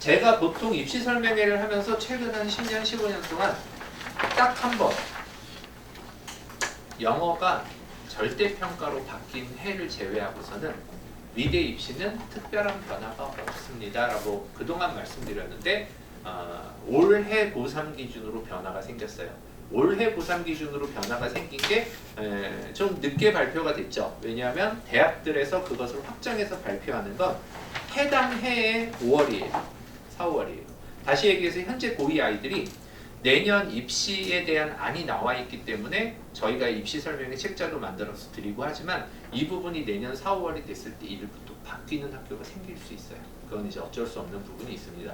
제가 보통 입시 설명회를 하면서 최근 한 10년, 15년 동안 딱 한 번 영어가 절대평가로 바뀐 해를 제외하고서는 미대 입시는 특별한 변화가 없습니다 라고 그동안 말씀드렸는데 올해 고3 기준으로 변화가 생겼어요. 올해 고3 기준으로 변화가 생긴 게 좀 늦게 발표가 됐죠. 왜냐하면 대학들에서 그것을 확정해서 발표하는 건 해당 해의 5월이에요. 4, 5월이에요. 다시 얘기해서 현재 고2 아이들이 내년 입시에 대한 안이 나와 있기 때문에 저희가 입시 설명회 책자도 만들어서 드리고 하지만 이 부분이 내년 4, 5월이 됐을 때 이를부터 바뀌는 학교가 생길 수 있어요. 그건 이제 어쩔 수 없는 부분이 있습니다.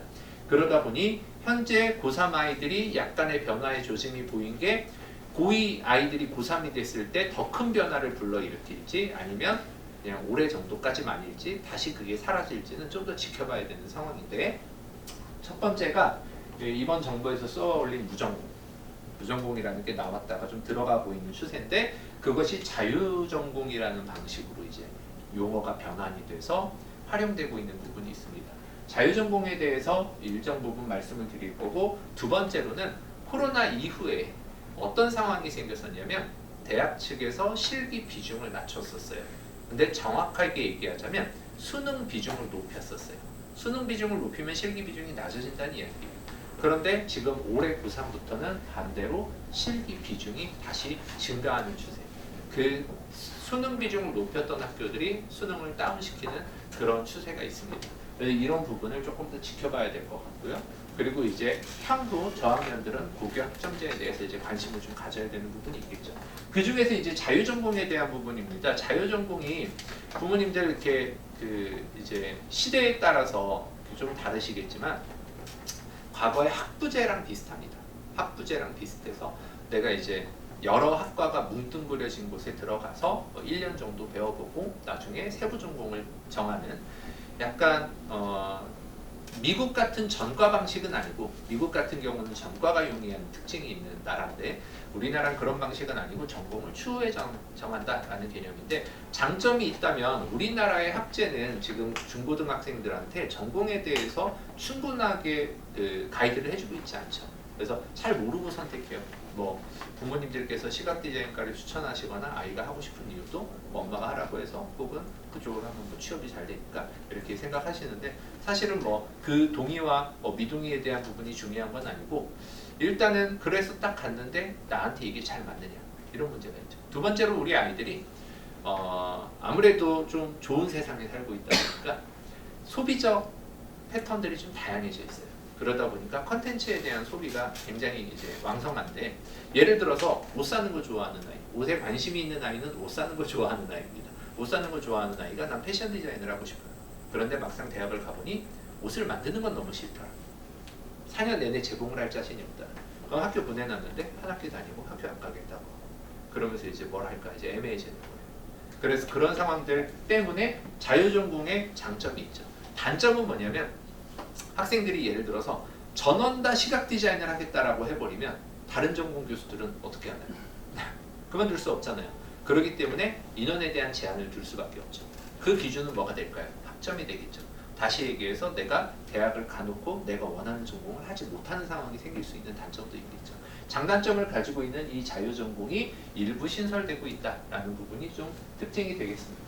그러다 보니 현재 고3 아이들이 약간의 변화의 조짐이 보인 게 고2 아이들이 고3이 됐을 때 더 큰 변화를 불러일으킬지 아니면 그냥 올해 정도까지만일지 다시 그게 사라질지는 좀 더 지켜봐야 되는 상황인데, 첫 번째가 이번 정부에서 쏘아올린 무전공이라는 게 나왔다가 좀 들어가고 있는 추세인데, 그것이 자유전공이라는 방식으로 이제 용어가 변환이 돼서 활용되고 있는 부분이 있습니다. 자유전공에 대해서 일정 부분 말씀을 드릴 거고, 두 번째로는 코로나 이후에 어떤 상황이 생겼었냐면 대학 측에서 실기 비중을 낮췄었어요. 근데 정확하게 얘기하자면 수능 비중을 높였었어요. 수능 비중을 높이면 실기 비중이 낮아진다는 이야기예요. 그런데 지금 올해 고3부터는 반대로 실기 비중이 다시 증가하는 추세. 그 수능 비중을 높였던 학교들이 수능을 다운시키는 그런 추세가 있습니다. 이런 부분을 조금 더 지켜봐야 될 것 같고요. 그리고 이제 향후 저학년들은 고교 학점제에 대해서 이제 관심을 좀 가져야 되는 부분이 있겠죠. 그 중에서 이제 자유전공에 대한 부분입니다. 자유전공이 부모님들 이렇게 이제 시대에 따라서 좀 다르시겠지만 과거의 학부제랑 비슷합니다. 학부제랑 비슷해서 내가 이제 여러 학과가 뭉뚱그려진 곳에 들어가서 1년 정도 배워보고 나중에 세부 전공을 정하는, 약간 미국 같은 전과 방식은 아니고, 미국 같은 경우는 전과가 용이한 특징이 있는 나라인데 우리나라는 그런 방식은 아니고 전공을 추후에 정한다라는 개념인데, 장점이 있다면 우리나라의 학제는 지금 중고등학생들한테 전공에 대해서 충분하게 가이드를 해주고 있지 않죠. 그래서 잘 모르고 선택해요. 뭐 부모님들께서 시각 디자인과를 추천하시거나 아이가 하고 싶은 이유도 뭐 엄마가 하라고 해서 혹은 그쪽으로 하면 뭐 취업이 잘 되니까 이렇게 생각하시는데, 사실은 뭐 그 동의와 미동의에 대한 부분이 중요한 건 아니고, 일단은 그래서 딱 갔는데 나한테 이게 잘 맞느냐, 이런 문제가 있죠. 두 번째로 우리 아이들이 아무래도 좀 좋은 세상에 살고 있다 보니까 소비적 패턴들이 좀 다양해져 있어요. 그러다 보니까 컨텐츠에 대한 소비가 굉장히 이제 왕성한데, 예를 들어서 옷 사는 거 좋아하는 아이, 옷에 관심이 있는 아이는 옷 사는 거 좋아하는 아이입니다. 옷 사는 거 좋아하는 아이가 난 패션 디자인을 하고 싶어요. 그런데 막상 대학을 가보니 옷을 만드는 건 너무 싫더라. 4년 내내 제공을 할 자신이 없다. 그럼 학교 보내놨는데 한 학기 다니고 학교 안 가겠다고. 그러면서 이제 뭘 할까 이제 애매해지는 거예요. 그래서 그런 상황들 때문에 자유전공의 장점이 있죠. 단점은 뭐냐면 학생들이 예를 들어서 전원 다 시각 디자인을 하겠다라고 해버리면 다른 전공 교수들은 어떻게 하나요? 그만둘 수 없잖아요. 그렇기 때문에 인원에 대한 제한을 둘 수밖에 없죠. 그 기준은 뭐가 될까요? 학점이 되겠죠. 다시 얘기해서 내가 대학을 가놓고 내가 원하는 전공을 하지 못하는 상황이 생길 수 있는 단점도 있겠죠. 장단점을 가지고 있는 이 자유전공이 일부 신설되고 있다라는 부분이 좀 특징이 되겠습니다.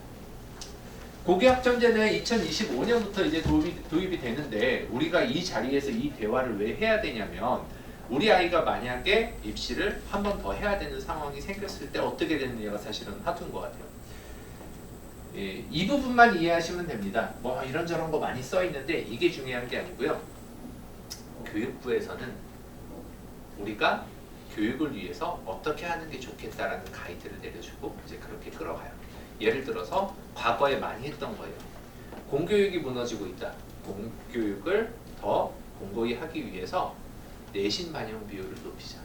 고교학점제는 2025년부터 이제 도입이 되는데, 우리가 이 자리에서 이 대화를 왜 해야 되냐면, 우리 아이가 만약에 입시를 한 번 더 해야 되는 상황이 생겼을 때 어떻게 되느냐가 사실은 화두인 것 같아요. 이 부분만 이해하시면 됩니다. 뭐 이런저런 거 많이 써 있는데 이게 중요한 게 아니고요. 교육부에서는 우리가 교육을 위해서 어떻게 하는 게 좋겠다라는 가이드를 내려주고 이제 그렇게 끌어가요. 예를 들어서 과거에 많이 했던 거예요. 공교육이 무너지고 있다. 공교육을 더 공고히 하기 위해서 내신 반영 비율을 높이자.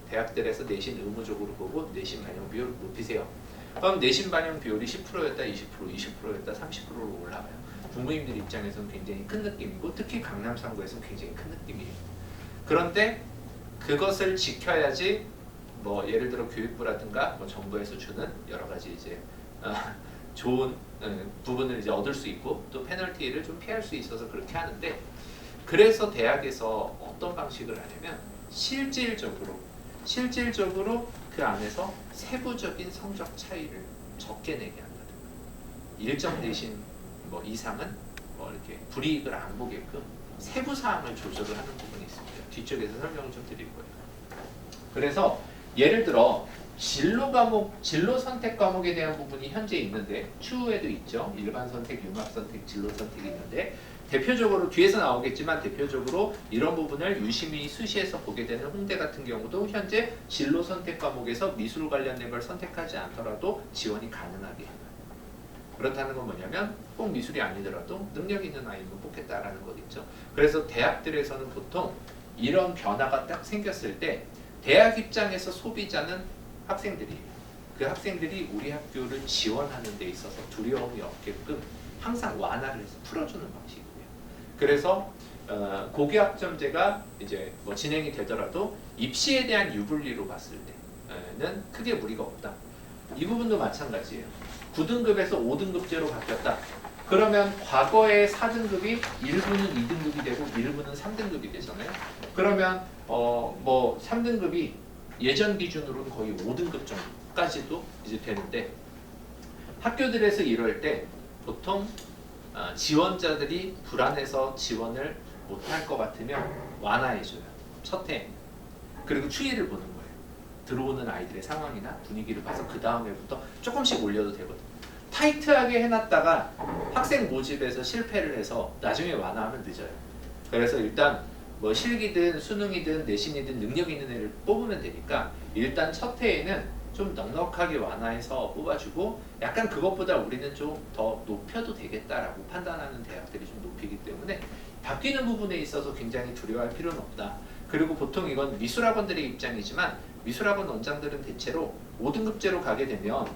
대학들에서 내신 의무적으로 보고 내신 반영 비율을 높이세요. 그럼 내신 반영 비율이 10%였다 20%, 20%였다 30%로 올라가요. 부모님들 입장에서는 굉장히 큰 느낌이고, 특히 강남 3구에서는 굉장히 큰 느낌이에요. 그런데 그것을 지켜야지 뭐 예를 들어 교육부라든가 뭐 정부에서 주는 여러 가지 이제 좋은 부분을 이제 얻을 수 있고, 또 페널티를 좀 피할 수 있어서 그렇게 하는데, 그래서 대학에서 어떤 방식을 하냐면 실질적으로 그 안에서 세부적인 성적 차이를 적게 내게 한다든가 일정 내신 뭐 이상은 뭐 이렇게 불이익을 안 보게끔 세부 사항을 조절을 하는 부분이 있습니다. 뒤쪽에서 설명을 좀 드릴 거예요. 그래서 예를 들어 진로 선택 과목에 대한 부분이 현재 있는데 추후에도 있죠. 일반 선택, 융합 선택, 진로 선택이 있는데 대표적으로 뒤에서 나오겠지만 대표적으로 이런 부분을 유심히 수시에서 보게 되는 홍대 같은 경우도 현재 진로 선택 과목에서 미술 관련된 걸 선택하지 않더라도 지원이 가능하게 해요. 그렇다는 건 뭐냐면 꼭 미술이 아니더라도 능력 있는 아이만 뽑겠다라는 거겠죠. 그래서 대학들에서는 보통 이런 변화가 딱 생겼을 때 대학 입장에서 소비자는 학생들이에요. 그 학생들이 우리 학교를 지원하는 데 있어서 두려움이 없게끔 항상 완화를 해서 풀어주는 방식이고요. 그래서 고교학점제가 이제 뭐 진행이 되더라도 입시에 대한 유불리로 봤을 때는 크게 무리가 없다. 이 부분도 마찬가지예요. 9등급에서 5등급제로 바뀌었다. 그러면 과거의 4등급이 1부는 2등급이 되고 1부는 3등급이 되잖아요. 그러면 뭐 3등급이 예전 기준으로는 거의 5등급 정도까지도 이제 되는데 학교들에서 이럴 때 보통 지원자들이 불안해서 지원을 못할 것 같으면 완화해줘요. 첫 해. 그리고 추이를 보는 거예요. 들어오는 아이들의 상황이나 분위기를 봐서 그 다음 해부터 조금씩 올려도 되거든요. 타이트하게 해놨다가 학생 모집에서 실패를 해서 나중에 완화하면 늦어요. 그래서 일단 뭐 실기든 수능이든 내신이든 능력 있는 애를 뽑으면 되니까 일단 첫 해에는 좀 넉넉하게 완화해서 뽑아주고 약간 그것보다 우리는 좀 더 높여도 되겠다라고 판단하는 대학들이 좀 높이기 때문에 바뀌는 부분에 있어서 굉장히 두려워할 필요는 없다. 그리고 보통 이건 미술학원들의 입장이지만 미술학원 원장들은 대체로 5등급제로 가게 되면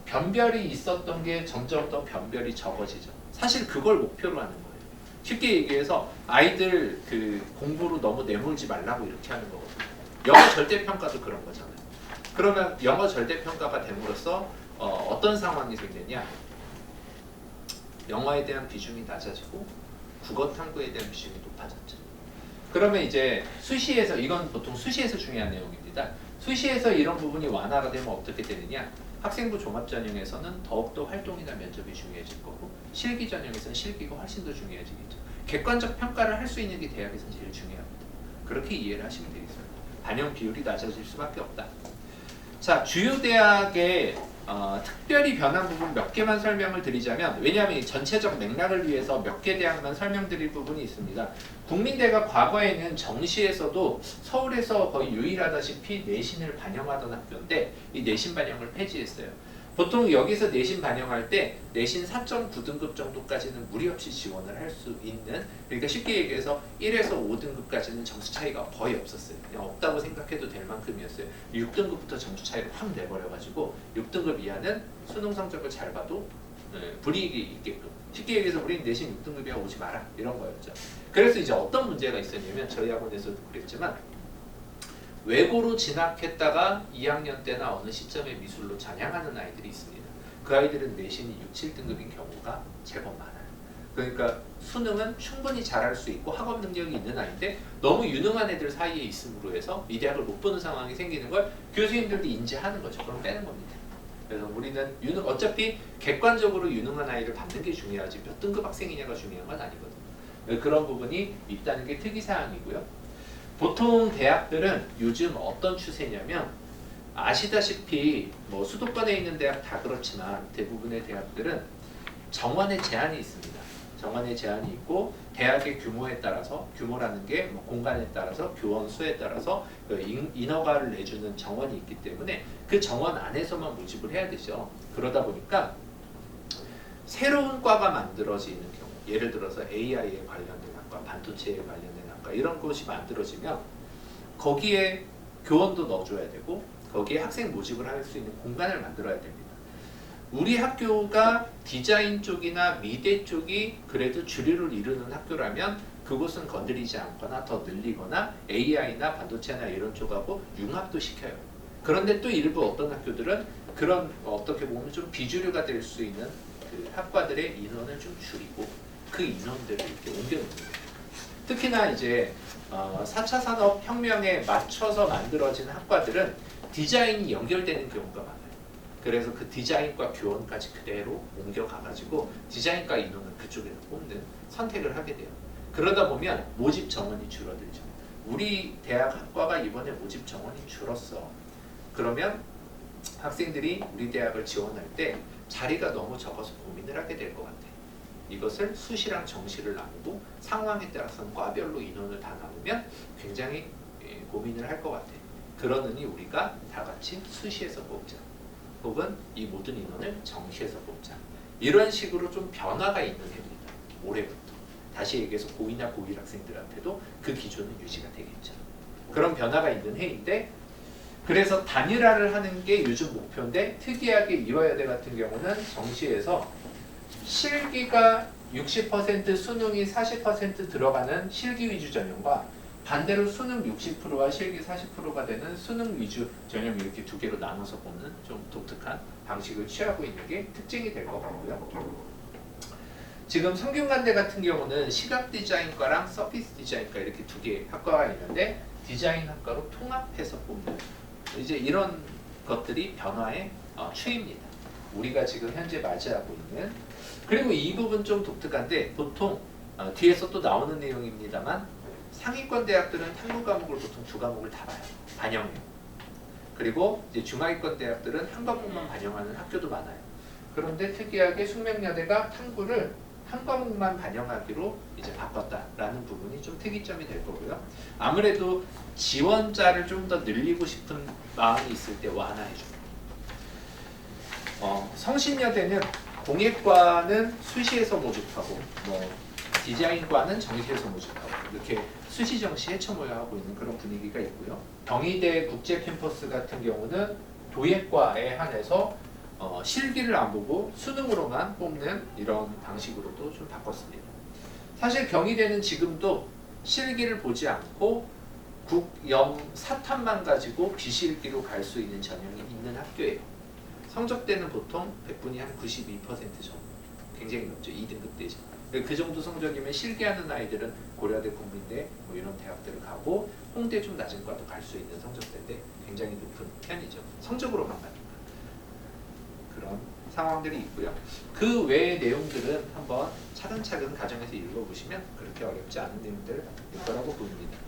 변별이 있었던 게 점점 더 변별이 적어지죠. 사실 그걸 목표로 하는 거예요. 쉽게 얘기해서 아이들 그 공부로 너무 내몰지 말라고 이렇게 하는 거거든요. 영어 절대평가도 그런 거잖아요. 그러면 영어 절대평가가 됨으로써 어떤 상황이 생겼냐? 영어에 대한 비중이 낮아지고 국어 탐구에 대한 비중이 높아졌죠. 그러면 이제 수시에서 이건 보통 수시에서 중요한 내용입니다. 수시에서 이런 부분이 완화가 되면 어떻게 되느냐? 학생부 종합전형에서는 더욱더 활동이나 면접이 중요해질 거고 실기 전형에서는 실기가 훨씬 더 중요해지겠죠. 객관적 평가를 할 수 있는 게 대학에서 제일 중요합니다. 그렇게 이해를 하시면 되겠습니다. 반영 비율이 낮아질 수밖에 없다. 자, 주요 대학의 특별히 변한 부분 몇 개만 설명을 드리자면 왜냐하면 이 전체적 맥락을 위해서 몇 개 대학만 설명드릴 부분이 있습니다. 국민대가 과거에는 정시에서도 서울에서 거의 유일하다시피 내신을 반영하던 학교인데 이 내신 반영을 폐지했어요. 보통 여기서 내신 반영할 때 내신 4.9등급 정도까지는 무리 없이 지원을 할 수 있는 그러니까 쉽게 얘기해서 1에서 5등급까지는 점수 차이가 거의 없었어요. 그냥 없다고 생각해도 될 만큼이었어요. 6등급부터 점수 차이를 확 내버려가지고 6등급 이하는 수능 성적을 잘 봐도 불이익이 있게끔 쉽게 얘기해서 우리는 내신 6등급이야 오지 마라 이런 거였죠. 그래서 이제 어떤 문제가 있었냐면 저희 학원에서도 그랬지만 외고로 진학했다가 2학년 때나 어느 시점에 미술로 전향하는 아이들이 있습니다. 그 아이들은 내신이 6, 7등급인 경우가 제법 많아요. 그러니까 수능은 충분히 잘할 수 있고 학업 능력이 있는 아이인데 너무 유능한 애들 사이에 있음으로 해서 이 대학을 못 보는 상황이 생기는 걸 교수님들도 인지하는 거죠. 그럼 빼는 겁니다. 그래서 우리는 어차피 객관적으로 유능한 아이를 받는 게 중요하지 몇 등급 학생이냐가 중요한 건 아니거든요. 그런 부분이 있다는 게 특이사항이고요. 보통 대학들은 요즘 어떤 추세냐면 아시다시피 뭐 수도권에 있는 대학 다 그렇지만 대부분의 대학들은 정원의 제한이 있습니다. 정원의 제한이 있고 대학의 규모에 따라서 규모라는 게 뭐 공간에 따라서 교원 수에 따라서 그 인허가를 내주는 정원이 있기 때문에 그 정원 안에서만 모집을 해야 되죠. 그러다 보니까 새로운 과가 만들어지는 경우 예를 들어서 AI에 관련된 학과, 반도체에 관련된 학과 이런 것이 만들어지면 거기에 교원도 넣어줘야 되고 거기에 학생 모집을 할 수 있는 공간을 만들어야 됩니다. 우리 학교가 디자인 쪽이나 미대 쪽이 그래도 주류를 이루는 학교라면 그곳은 건드리지 않거나 더 늘리거나 AI나 반도체나 이런 쪽하고 융합도 시켜요. 그런데 또 일부 어떤 학교들은 그런 어떻게 보면 좀 비주류가 될 수 있는 그 학과들의 인원을 좀 줄이고 그 인원들을 이렇게 옮겨놓는 거예요. 특히나 이제 4차 산업혁명에 맞춰서 만들어진 학과들은 디자인이 연결되는 경우가 많아요. 그래서 그 디자인과 교원까지 그대로 옮겨가가지고 디자인과 인원을 그쪽에서 뽑는 선택을 하게 돼요. 그러다 보면 모집 정원이 줄어들죠. 우리 대학 학과가 이번에 모집 정원이 줄었어. 그러면 학생들이 우리 대학을 지원할 때 자리가 너무 적어서 고민을 하게 될 것 같아. 이것을 수시랑 정시를 나누고 상황에 따라서는 과별로 인원을 다 나누면 굉장히 고민을 할 것 같아. 그러느니 우리가 다 같이 수시에서 뽑자. 혹은 이 모든 인원을 정시에서 뽑자. 이런 식으로 좀 변화가 있는 해입니다. 올해부터. 다시 얘기해서 고2나 고1 학생들한테도 그 기조는 유지가 되겠죠. 그런 변화가 있는 해인데 그래서 단일화를 하는 게 요즘 목표인데 특이하게 이화여대 같은 경우는 정시에서 실기가 60% 수능이 40% 들어가는 실기 위주 전형과 반대로 수능 60%와 실기 40%가 되는 수능 위주 전형 이렇게 두 개로 나눠서 보는 좀 독특한 방식을 취하고 있는 게 특징이 될 것 같고요. 지금 성균관대 같은 경우는 시각 디자인과랑 서피스 디자인과 이렇게 두 개 학과가 있는데 디자인 학과로 통합해서 뽑는 이제 이런 것들이 변화의 추입니다. 우리가 지금 현재 맞이하고 있는 그리고 이 부분 좀 독특한데 보통 뒤에서 또 나오는 내용입니다만 상위권 대학들은 탐구 과목을 보통 두 과목을 다 봐요. 반영해요. 그리고 이제 중하위권 대학들은 한 과목만 반영하는 학교도 많아요. 그런데 특이하게 숙명여대가 탐구를 한 과목만 반영하기로 이제 바꿨다라는 부분이 좀 특이점이 될 거고요. 아무래도 지원자를 좀 더 늘리고 싶은 마음이 있을 때 완화해줍니다. 성신여대는 공예과는 수시에서 모집하고 디자인과는 정시에서 모집하고 이렇게 수시 정시 해처모여하고 있는 그런 분위기가 있고요. 경희대 국제 캠퍼스 같은 경우는 도예과에 한해서 실기를 안 보고 수능으로만 뽑는 이런 방식으로도 좀 바꿨습니다. 사실 경희대는 지금도 실기를 보지 않고 국영 사탐만 가지고 비실기로 갈 수 있는 전형이 있는 학교예요. 성적대는 보통 100분이 한 92% 정도. 굉장히 높죠. 2등급대죠. 그 정도 성적이면 실기하는 아이들은 고려대, 국민대 이런 대학들을 가고 홍대 좀 낮은 과도 갈 수 있는 성적대인데 굉장히 높은 편이죠. 성적으로만 가는 그런 상황들이 있고요. 그 외의 내용들은 한번 차근차근 가정에서 읽어보시면 그렇게 어렵지 않은 내용들일 거라고 보입니다.